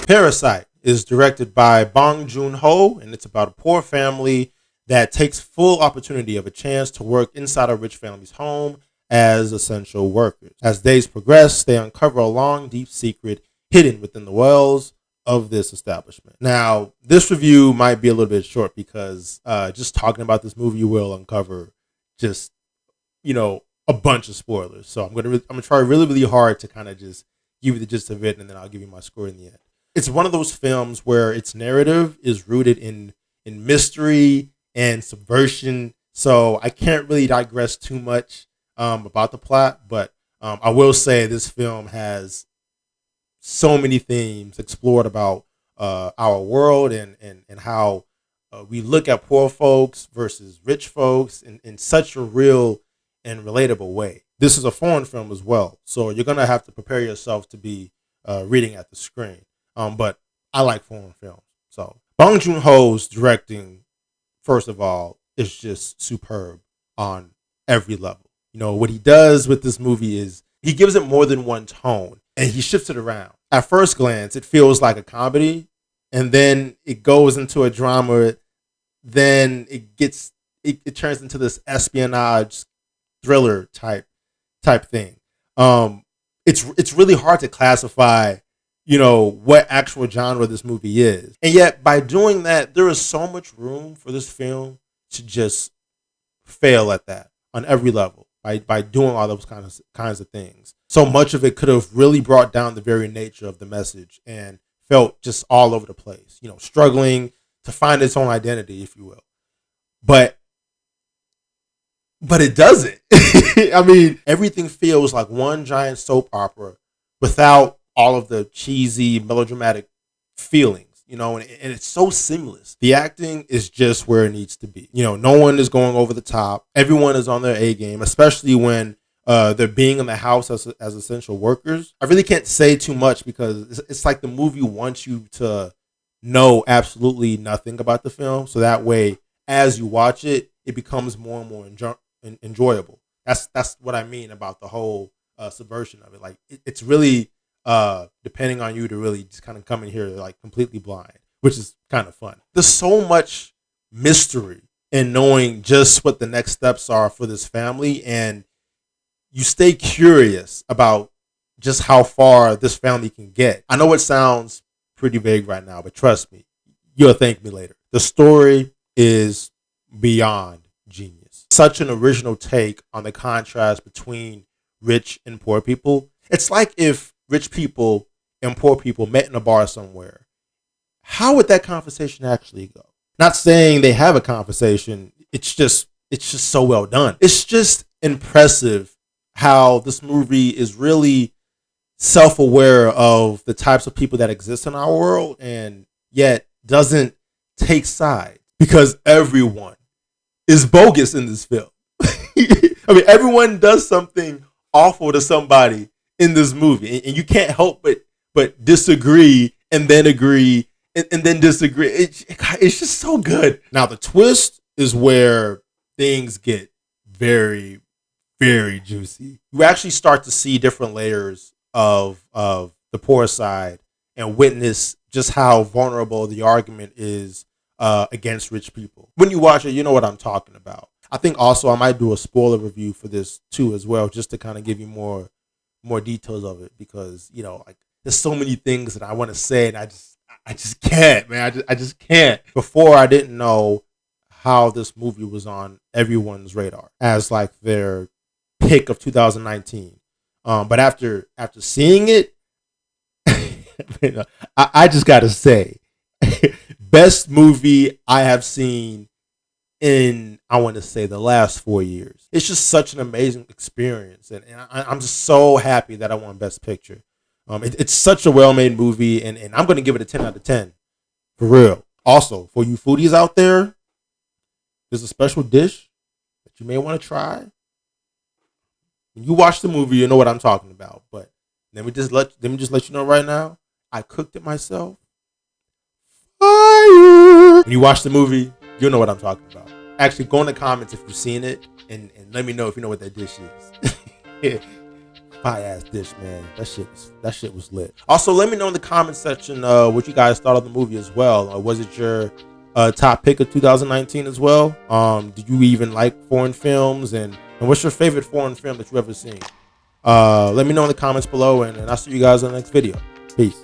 Parasite is directed by Bong Joon-ho, and it's about a poor family that takes full opportunity of a chance to work inside a rich family's home as essential workers. As days progress, they uncover a long, deep secret hidden within the walls of this establishment. Now, this review might be a little bit short because just talking about this movie will uncover just, a bunch of spoilers. So I'm gonna try really, really hard to kind of just give you the gist of it, and then I'll give you my score in the end. It's one of those films where its narrative is rooted in mystery and subversion. So I can't really digress too much about the plot, but I will say this film has so many themes explored about our world and how we look at poor folks versus rich folks in such a real and relatable way. This is a foreign film as well, so you're going to have to prepare yourself to be reading at the screen. But I like foreign films. So Bong Joon-ho's directing, first of all, is just superb on every level. What he does with this movie is he gives it more than one tone and he shifts it around. At first glance, it feels like a comedy, and then it goes into a drama. Then it turns into this espionage thriller type thing. It's really hard to classify, what actual genre this movie is. And yet by doing that, there is so much room for this film to just fail at that on every level by doing all those kinds of things. So much of it could have really brought down the very nature of the message and felt just all over the place, struggling to find its own identity, if you will. But it doesn't. I mean, everything feels like one giant soap opera without all of the cheesy, melodramatic feelings, and it's so seamless. The acting is just where it needs to be. No one is going over the top. Everyone is on their A game, especially when they're being in the house as essential workers. I really can't say too much because it's like the movie wants you to know absolutely nothing about the film. So that way, as you watch it, it becomes more and more enjoyable. That's what I mean about the whole subversion of it. Like it's really depending on you to really just kind of come in here like completely blind, which is kind of fun. There's so much mystery in knowing just what the next steps are for this family, and you stay curious about just how far this family can get. I know it sounds pretty vague right now, but trust me, you'll thank me later. The story is beyond genius. Such an original take on the contrast between rich and poor people. It's like if rich people and poor people met in a bar somewhere. How would that conversation actually go? Not saying they have a conversation. It's just so well done. It's just impressive how this movie is really self-aware of the types of people that exist in our world and yet doesn't take sides, because everyone is bogus in this film. I mean, everyone does something awful to somebody in this movie, and you can't help but disagree and then agree and then disagree. It's just so good. Now, the twist is where things get very, very juicy. You actually start to see different layers of the poor side and witness just how vulnerable the argument is against rich people. When you watch it, you know what I'm talking about. I think also I might do a spoiler review for this too as well, just to kind of give you more details of it, because like there's so many things that I want to say and I just can't, man. I just can't. Before, I didn't know how this movie was on everyone's radar as like their pick of 2019. But after seeing it, I just gotta say, best movie I have seen in, I want to say, the last 4 years. It's just such an amazing experience, and I'm just so happy that I won Best Picture. It's such a well-made movie, and I'm going to give it a 10 out of 10, for real. Also, for you foodies out there, there's a special dish that you may want to try. When you watch the movie, you know what I'm talking about. But let me just let you know right now, I cooked it myself. Fire! When you watch the movie, you'll know what I'm talking about. Actually, go in the comments if you've seen it, and let me know if you know what that dish is. Fire ass dish, man. That shit was lit. Also, let me know in the comment section what you guys thought of the movie as well. Was it your top pick of 2019 as well? Did you even like foreign films, and what's your favorite foreign film that you've ever seen? Let me know in the comments below, and I'll see you guys in the next video. Peace.